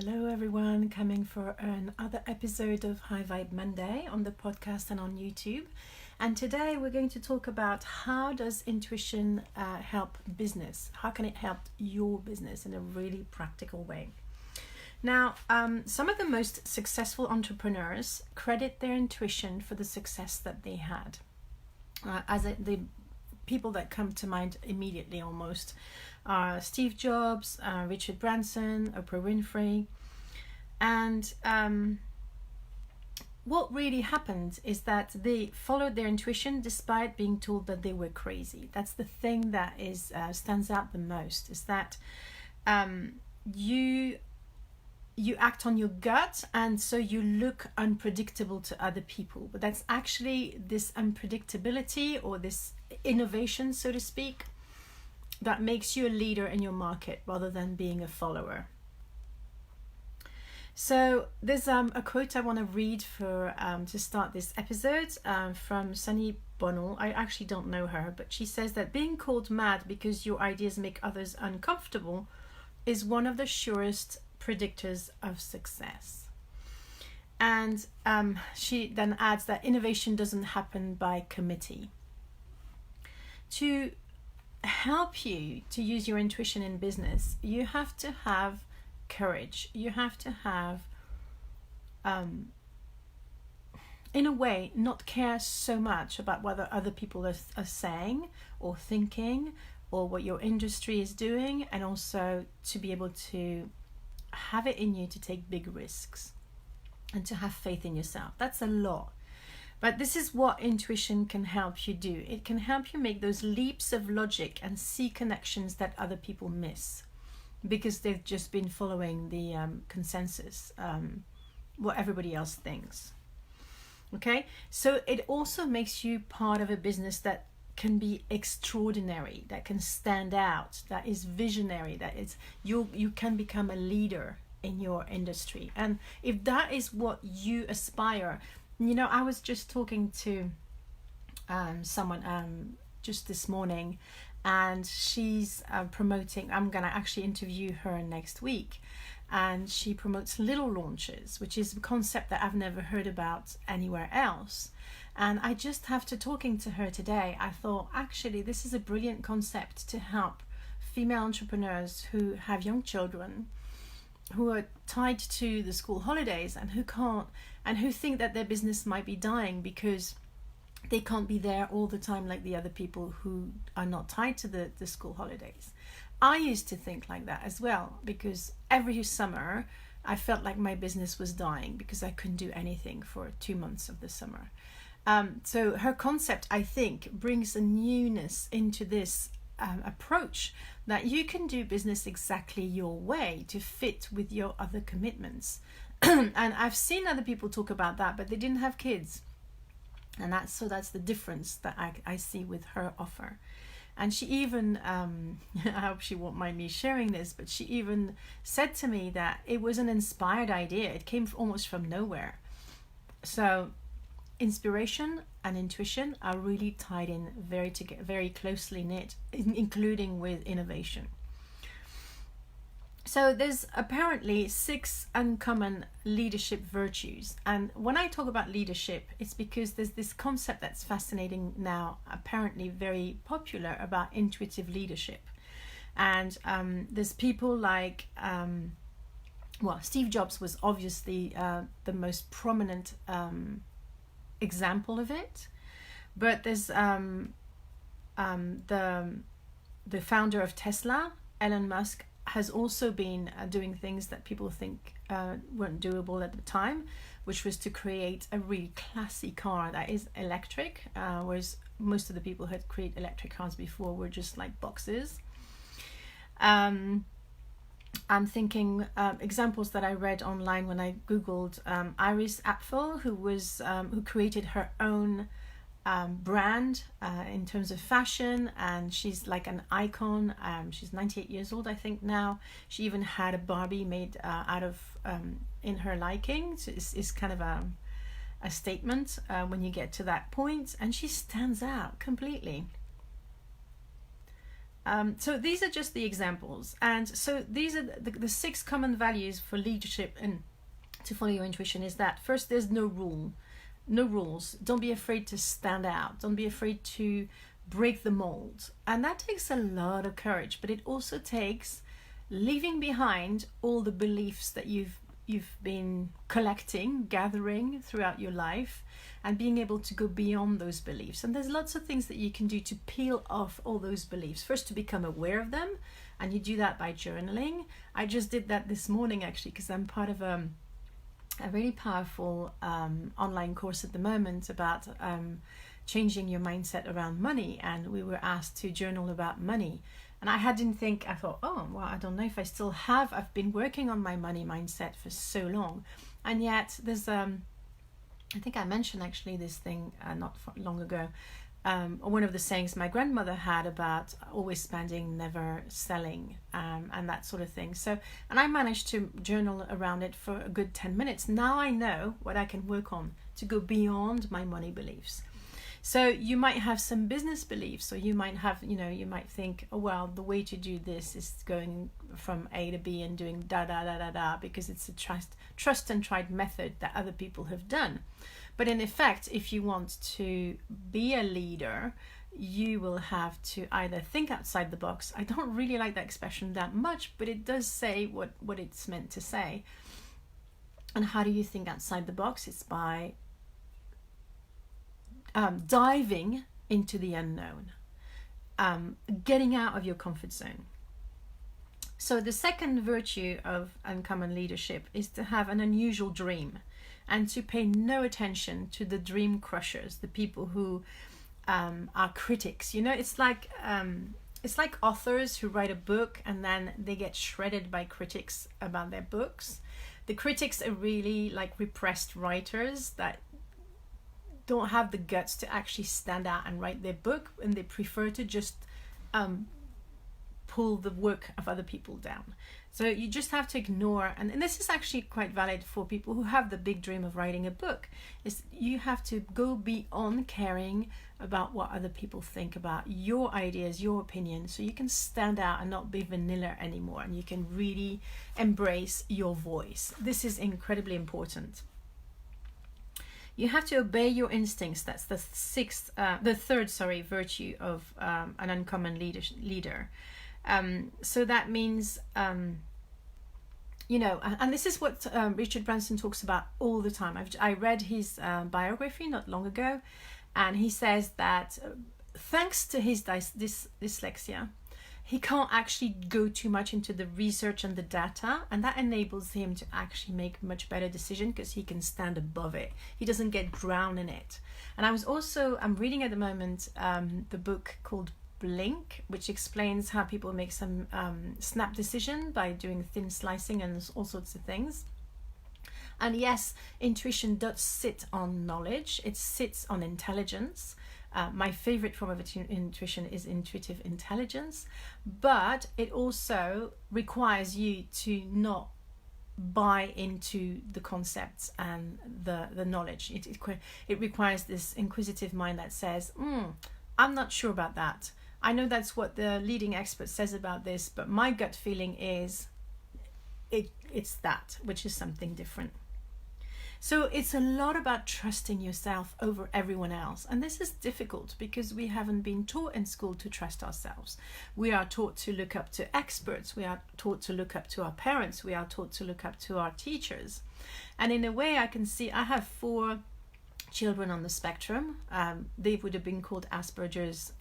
Hello everyone, coming for another episode of High Vibe Monday on the podcast and on YouTube. And today we're going to talk about how does intuition help business? How can it help your business in a really practical way? Now, some of the most successful entrepreneurs credit their intuition for the success that they had. The people that come to mind immediately almost are Steve Jobs, Richard Branson, Oprah Winfrey. And what really happened is that they followed their intuition despite being told that they were crazy. That's the thing that is stands out the most, is that you act on your gut, and so you look unpredictable to other people. But that's actually this unpredictability or this innovation, so to speak, that makes you a leader in your market rather than being a follower. So there's a quote I want to read for to start this episode from Sunny Bonnell. I actually don't know her, but she says that being called mad because your ideas make others uncomfortable is one of the surest predictors of success. And she then adds that innovation doesn't happen by committee. To help you to use your intuition in business, you have to have courage. You have to have, in a way, not care so much about what other people are saying or thinking or what your industry is doing, and also to be able to have it in you to take big risks and to have faith in yourself. That's a lot. But this is what intuition can help you do. It can help you make those leaps of logic and see connections that other people miss because they've just been following the consensus, what everybody else thinks. Okay? So it also makes you part of a business that can be extraordinary, that can stand out, that is visionary, that is you can become a leader in your industry. And if that is what you aspire, I was just talking to someone just this morning, and she's promoting, I'm going to actually interview her next week, and she promotes little launches, which is a concept that I've never heard about anywhere else. And I just after talking to her today, I thought, actually, this is a brilliant concept to help female entrepreneurs who have young children, who are tied to the school holidays and who think that their business might be dying because they can't be there all the time like the other people who are not tied to the school holidays. I used to think like that as well, because every summer I felt like my business was dying because I couldn't do anything for 2 months of the summer. So her concept, I think, brings a newness into this approach that you can do business exactly your way to fit with your other commitments. And I've seen other people talk about that, but they didn't have kids. And that's the difference that I see with her offer. And she even, I hope she won't mind me sharing this, but she even said to me that it was an inspired idea. It came almost from nowhere. So inspiration and intuition are really tied in very closely knit, including with innovation. So there's apparently 6 uncommon leadership virtues. And when I talk about leadership, it's because there's this concept that's fascinating now, apparently very popular, about intuitive leadership. And there's people like, Steve Jobs was obviously the most prominent example of it. But there's the founder of Tesla, Elon Musk, has also been doing things that people think weren't doable at the time, which was to create a really classy car that is electric, whereas most of the people who had created electric cars before were just like boxes. I'm thinking examples that I read online when I googled Iris Apfel, who created her own brand in terms of fashion, and she's like an icon. She's 98 years old, I think, now. She even had a Barbie made out of in her liking. So it's kind of a statement when you get to that point, and she stands out completely. So these are just the examples. And so these are the 6 common values for leadership and to follow your intuition is that first, there's no rules. Don't be afraid to stand out. Don't be afraid to break the mold. And that takes a lot of courage, but it also takes leaving behind all the beliefs that you've been collecting, gathering throughout your life, and being able to go beyond those beliefs. And there's lots of things that you can do to peel off all those beliefs. First, to become aware of them, and you do that by journaling. I just did that this morning, actually, because I'm part of a really powerful online course at the moment about changing your mindset around money, and we were asked to journal about money. And I thought, oh, well, I don't know if I still have. I've been working on my money mindset for so long. And yet there's, I think I mentioned actually this thing not long ago, one of the sayings my grandmother had about always spending, never selling, and that sort of thing. So, and I managed to journal around it for a good 10 minutes. Now I know what I can work on to go beyond my money beliefs. So you might have some business beliefs, or you might have, you might think, oh, well, the way to do this is going from A to B and doing da da da da da, because it's a trust and tried method that other people have done. But in effect, if you want to be a leader, you will have to either think outside the box. I don't really like that expression that much, but it does say what it's meant to say. And how do you think outside the box? It's by diving into the unknown, getting out of your comfort zone. So the second virtue of uncommon leadership is to have an unusual dream, and to pay no attention to the dream crushers, the people who are critics. It's like authors who write a book and then they get shredded by critics about their books. The critics are really like repressed writers that don't have the guts to actually stand out and write their book, and they prefer to just pull the work of other people down. So you just have to ignore, and this is actually quite valid for people who have the big dream of writing a book, is you have to go beyond caring about what other people think about your ideas, your opinion, so you can stand out and not be vanilla anymore, and you can really embrace your voice. This is incredibly important. You have to obey your instincts. That's the third virtue of an uncommon leader. So that means, and this is what Richard Branson talks about all the time. I read his biography not long ago, and he says that thanks to his dyslexia, he can't actually go too much into the research and the data, and that enables him to actually make much better decisions because he can stand above it. He doesn't get drowned in it. And I'm reading at the moment the book called Blink, which explains how people make some snap decision by doing thin slicing and all sorts of things. And yes, intuition does sit on knowledge. It sits on intelligence. My favorite form of intuition is intuitive intelligence, but it also requires you to not buy into the concepts and the knowledge. It requires this inquisitive mind that says, I'm not sure about that. I know that's what the leading expert says about this, but my gut feeling is it's that, which is something different. So it's a lot about trusting yourself over everyone else. And this is difficult because we haven't been taught in school to trust ourselves. We are taught to look up to experts. We are taught to look up to our parents. We are taught to look up to our teachers. And in a way, I can see I have 4 children on the spectrum. They would have been called Asperger's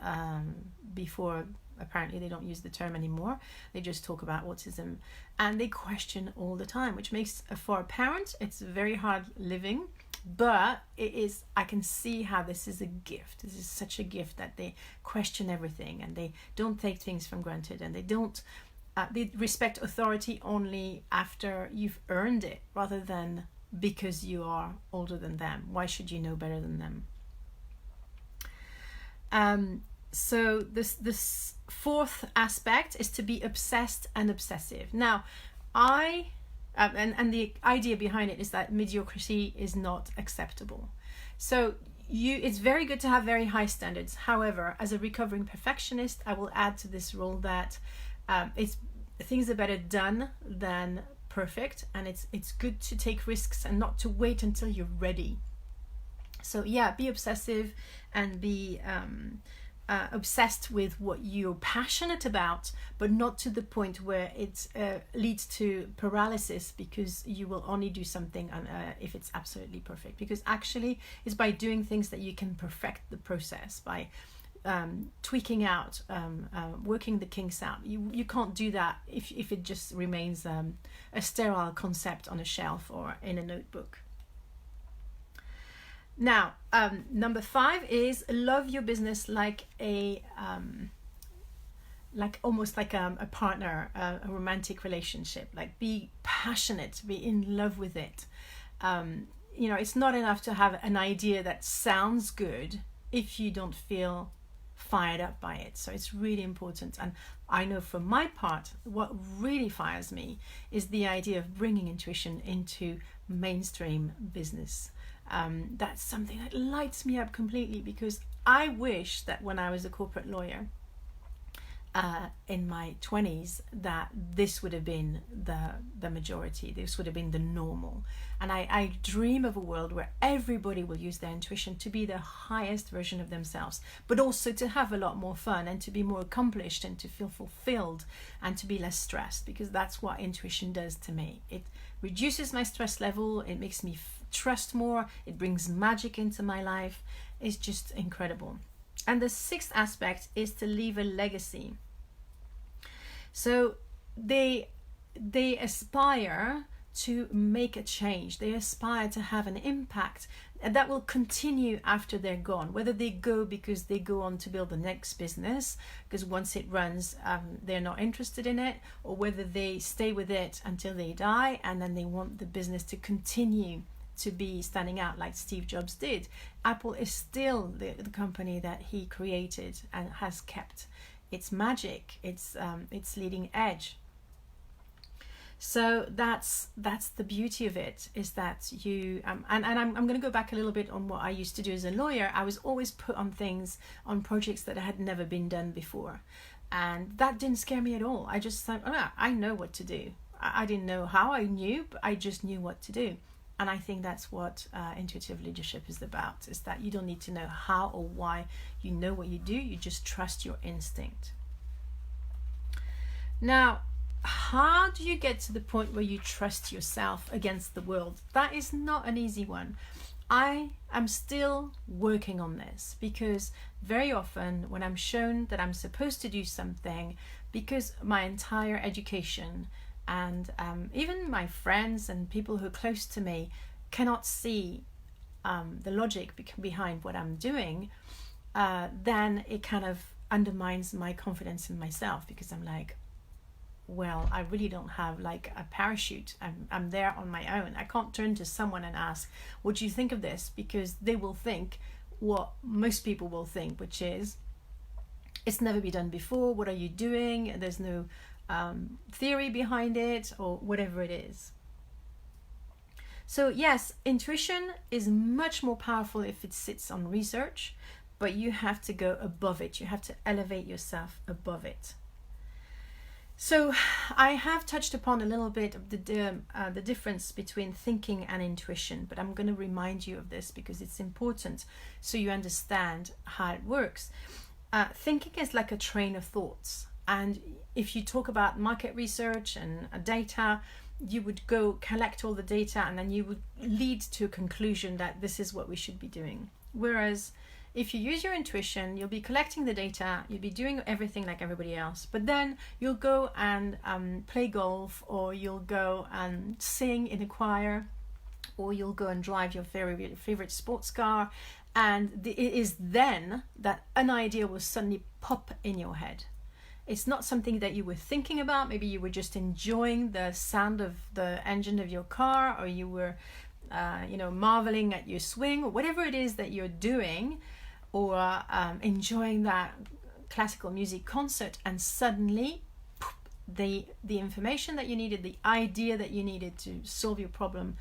before. Apparently they don't use the term anymore. They just talk about autism, and they question all the time, which makes, for a parent, it's very hard living, but I can see how this is a gift. This is such a gift that they question everything, and they don't take things for granted, and they respect authority only after you've earned it, rather than because you are older than them. Why should you know better than them? So this fourth aspect is to be obsessed and obsessive. Now, and the idea behind it is that mediocrity is not acceptable. So it's very good to have very high standards. However, as a recovering perfectionist, I will add to this rule that things are better done than perfect, and it's good to take risks and not to wait until you're ready. So yeah, be obsessive and be obsessed with what you're passionate about, but not to the point where it leads to paralysis, because you will only do something if it's absolutely perfect. Because actually it's by doing things that you can perfect the process, by tweaking out, working the kinks out. You can't do that if it just remains a sterile concept on a shelf or in a notebook. Now, number 5 is love your business like almost like a partner, a romantic relationship. Like, be passionate, be in love with it. It's not enough to have an idea that sounds good if you don't feel fired up by it. So it's really important. And I know for my part, what really fires me is the idea of bringing intuition into mainstream business. That's something that lights me up completely, because I wish that when I was a corporate lawyer in my 20s, that this would have been the majority, this would have been the normal. And I dream of a world where everybody will use their intuition to be the highest version of themselves, but also to have a lot more fun and to be more accomplished and to feel fulfilled and to be less stressed, because that's what intuition does to me. It reduces my stress level, it makes me trust more, it brings magic into my life. It's just incredible. And the 6th aspect is to leave a legacy. So they aspire to make a change, they aspire to have an impact that will continue after they're gone, whether they go because they go on to build the next business, because once it runs they're not interested in it, or whether they stay with it until they die and then they want the business to continue to be standing out like Steve Jobs did. Apple is still the company that he created and has kept its magic, its leading edge. So that's the beauty of it, is that you and I'm going to go back a little bit on what I used to do as a lawyer. I was always put on projects that had never been done before, and that didn't scare me at all. I just thought, I know what to do. I didn't know how I knew, but I just knew what to do. And I think that's what intuitive leadership is about, is that you don't need to know how or why. You know what you do, you just trust your instinct. Now, how do you get to the point where you trust yourself against the world? That is not an easy one. I am still working on this, because very often when I'm shown that I'm supposed to do something, because my entire education and even my friends and people who are close to me cannot see the logic behind what I'm doing, then it kind of undermines my confidence in myself, because I'm like, well, I really don't have like a parachute. I'm there on my own. I can't turn to someone and ask, what do you think of this? Because they will think what most people will think, which is, it's never been done before. What are you doing? There's no theory behind it, or whatever it is. So yes, intuition is much more powerful if it sits on research, but you have to go above it. You have to elevate yourself above it. So I have touched upon a little bit of the difference between thinking and intuition, but I'm going to remind you of this because it's important so you understand how it works. Thinking is like a train of thoughts, and if you talk about market research and data, you would go collect all the data and then you would lead to a conclusion that this is what we should be doing. Whereas if you use your intuition, you'll be collecting the data, you'll be doing everything like everybody else, but then you'll go and play golf, or you'll go and sing in a choir, or you'll go and drive your very favorite sports car, and it is then that an idea will suddenly pop in your head. It's not something that you were thinking about. Maybe you were just enjoying the sound of the engine of your car, or you were marveling at your swing, or whatever it is that you're doing, or enjoying that classical music concert, and suddenly the information that you needed, the idea that you needed to solve your problem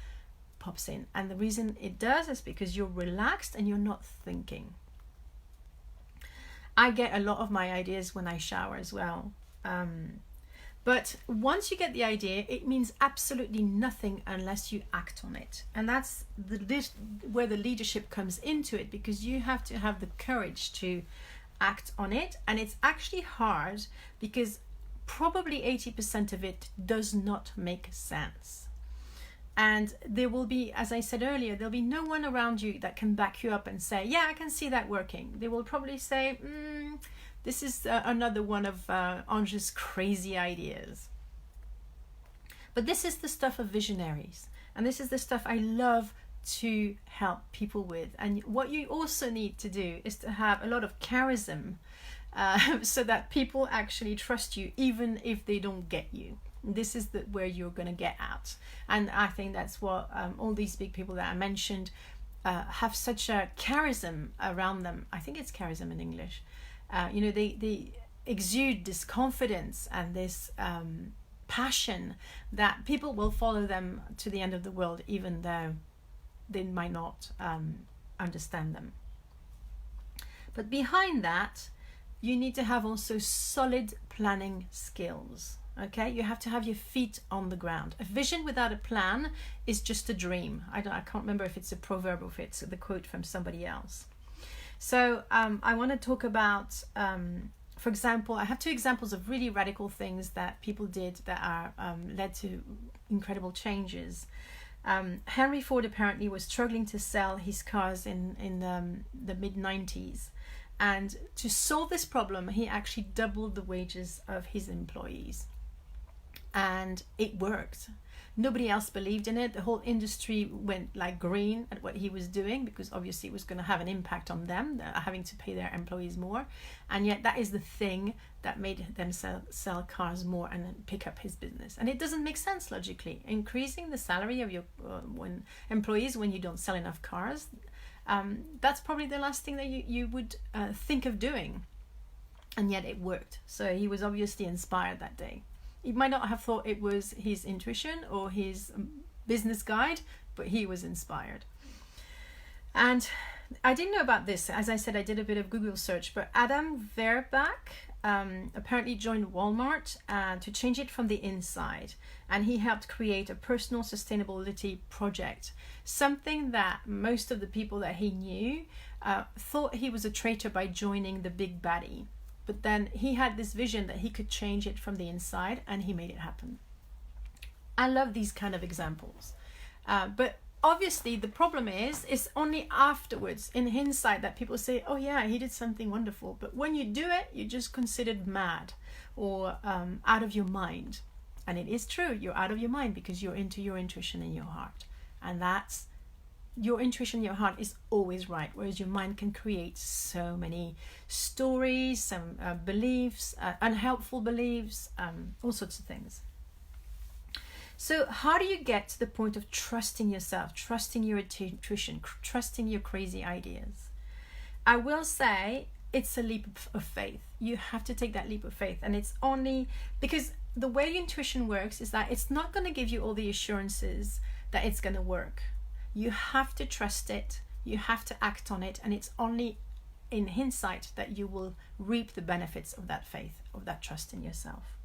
pops in. And the reason it does is because you're relaxed and you're not thinking. I get a lot of my ideas when I shower as well. But once you get the idea, it means absolutely nothing unless you act on it. And that's where the leadership comes into it, because you have to have the courage to act on it. And it's actually hard because probably 80% of it does not make sense. And there will be, as I said earlier, there'll be no one around you that can back you up and say, yeah, I can see that working. They will probably say, this is another one of Ange's crazy ideas. But this is the stuff of visionaries. And this is the stuff I love to help people with. And what you also need to do is to have a lot of charisma so that people actually trust you, even if they don't get you. This is where you're going to get at. And I think that's what all these big people that I mentioned have such a charisma around them. I think it's charisma in English. They exude this confidence and this passion that people will follow them to the end of the world, even though they might not understand them. But behind that, you need to have also solid planning skills. Okay, you have to have your feet on the ground. A vision without a plan is just a dream. I can't remember if it's a proverb or if it's the quote from somebody else. So I want to talk about, for example, I have two examples of really radical things that people did that are led to incredible changes. Henry Ford apparently was struggling to sell his cars in the mid-90s. And to solve this problem, he actually doubled the wages of his employees. And it worked. Nobody else believed in it. The whole industry went like green at what he was doing, because obviously it was going to have an impact on them, having to pay their employees more. And yet that is the thing that made them sell cars more and pick up his business. And it doesn't make sense logically. Increasing the salary of your employees when you don't sell enough cars, that's probably the last thing that you would think of doing. And yet it worked. So he was obviously inspired that day. He might not have thought it was his intuition or his business guide, but he was inspired. And I didn't know about this. As I said, I did a bit of Google search, but Adam Verback apparently joined Walmart to change it from the inside. And he helped create a personal sustainability project, something that most of the people that he knew thought he was a traitor by joining the big baddie. But then he had this vision that he could change it from the inside, and he made it happen. I love these kind of examples. But obviously the problem is, it's only afterwards, in hindsight, that people say, oh yeah, he did something wonderful. But when you do it, you're just considered mad or out of your mind. And it is true, you're out of your mind because you're into your intuition and your heart. And that's, your intuition, your heart is always right, whereas your mind can create so many stories, some beliefs, unhelpful beliefs, all sorts of things. So how do you get to the point of trusting yourself, trusting your intuition, trusting your crazy ideas? I will say it's a leap of faith. You have to take that leap of faith, and it's only because the way your intuition works is that it's not going to give you all the assurances that it's going to work. You have to trust it, you have to act on it, and it's only in hindsight that you will reap the benefits of that faith, of that trust in yourself.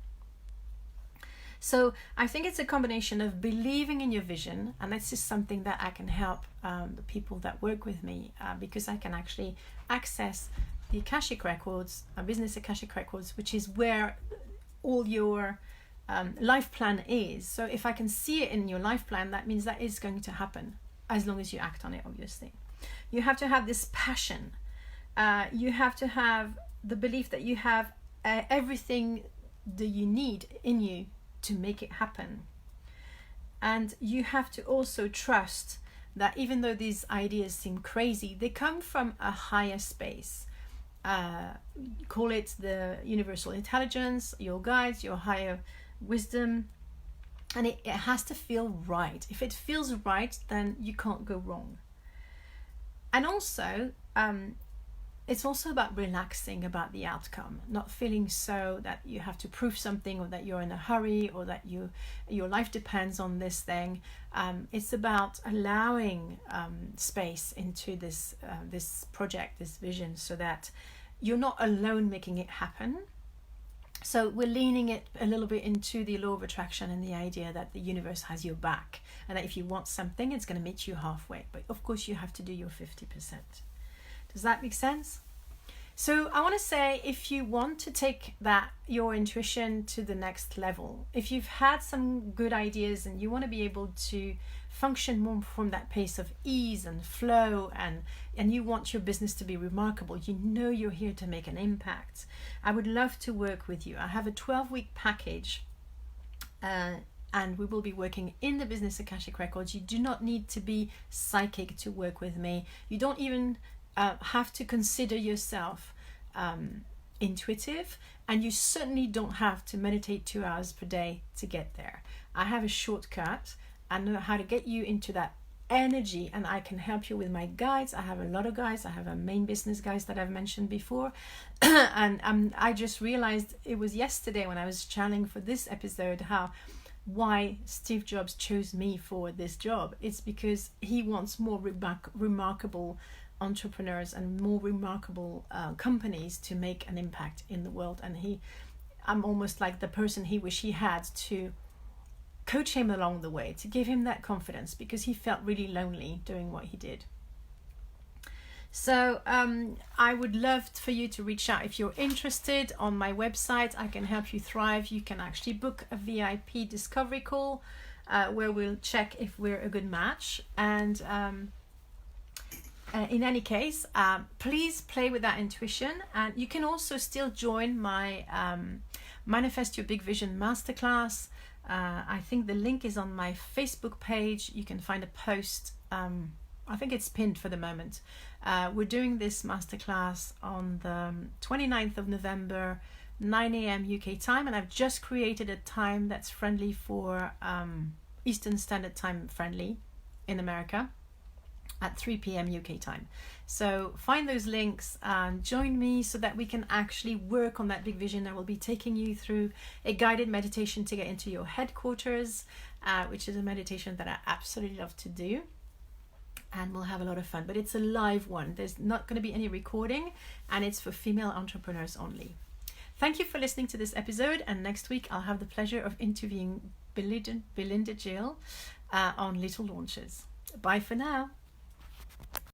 So I think it's a combination of believing in your vision, and this is something that I can help the people that work with me because I can actually access the Akashic Records, Business Akashic Records, which is where all your life plan is. So if I can see it in your life plan, that means that is going to happen. As long as you act on it, obviously. You have to have this passion. You have to have the belief that you have everything that you need in you to make it happen. And you have to also trust that even though these ideas seem crazy, they come from a higher space. Call it the universal intelligence, your guides, your higher wisdom. And it has to feel right. If it feels right, then you can't go wrong. And also, it's also about relaxing about the outcome, not feeling so that you have to prove something, or that you're in a hurry, or that your life depends on this thing. It's about allowing space into this project, this vision, so that you're not alone making it happen. So we're leaning it a little bit into the law of attraction and the idea that the universe has your back, and that if you want something, it's going to meet you halfway. But of course, you have to do your 50%. Does that make sense? So I want to say, if you want to take your intuition to the next level, if you've had some good ideas and you want to be able to function more from that pace of ease and flow, and you want your business to be remarkable, you know you're here to make an impact, I would love to work with you. I have a 12-week package, and we will be working in the Business Akashic Records. You do not need to be psychic to work with me. You don't even have to consider yourself intuitive, and you certainly don't have to meditate 2 hours per day to get there. I have a shortcut. I know how to get you into that energy, and I can help you with my guides. I have a lot of guides. I have a main business guides that I've mentioned before. And I just realized it was yesterday when I was channeling for this episode why Steve Jobs chose me for this job. It's because he wants more remarkable entrepreneurs and more remarkable companies to make an impact in the world. And I'm almost like the person he wished he had to coach him along the way, to give him that confidence, because he felt really lonely doing what he did. So I would love for you to reach out if you're interested. On my website, I can help you thrive. You can actually book a VIP discovery call where we'll check if we're a good match. And in any case, please play with that intuition. And you can also still join my Manifest Your Big Vision Masterclass. I think the link is on my Facebook page. You can find a post. I think it's pinned for the moment. We're doing this masterclass on the 29th of November, 9 a.m. UK time, and I've just created a time that's friendly for Eastern Standard Time friendly in America at 3 p.m. UK time. So find those links and join me so that we can actually work on that big vision. I will be taking you through a guided meditation to get into your headquarters, which is a meditation that I absolutely love to do. And we'll have a lot of fun, but it's a live one. There's not going to be any recording, and it's for female entrepreneurs only. Thank you for listening to this episode, and next week I'll have the pleasure of interviewing Belinda Jill on Little Launches. Bye for now.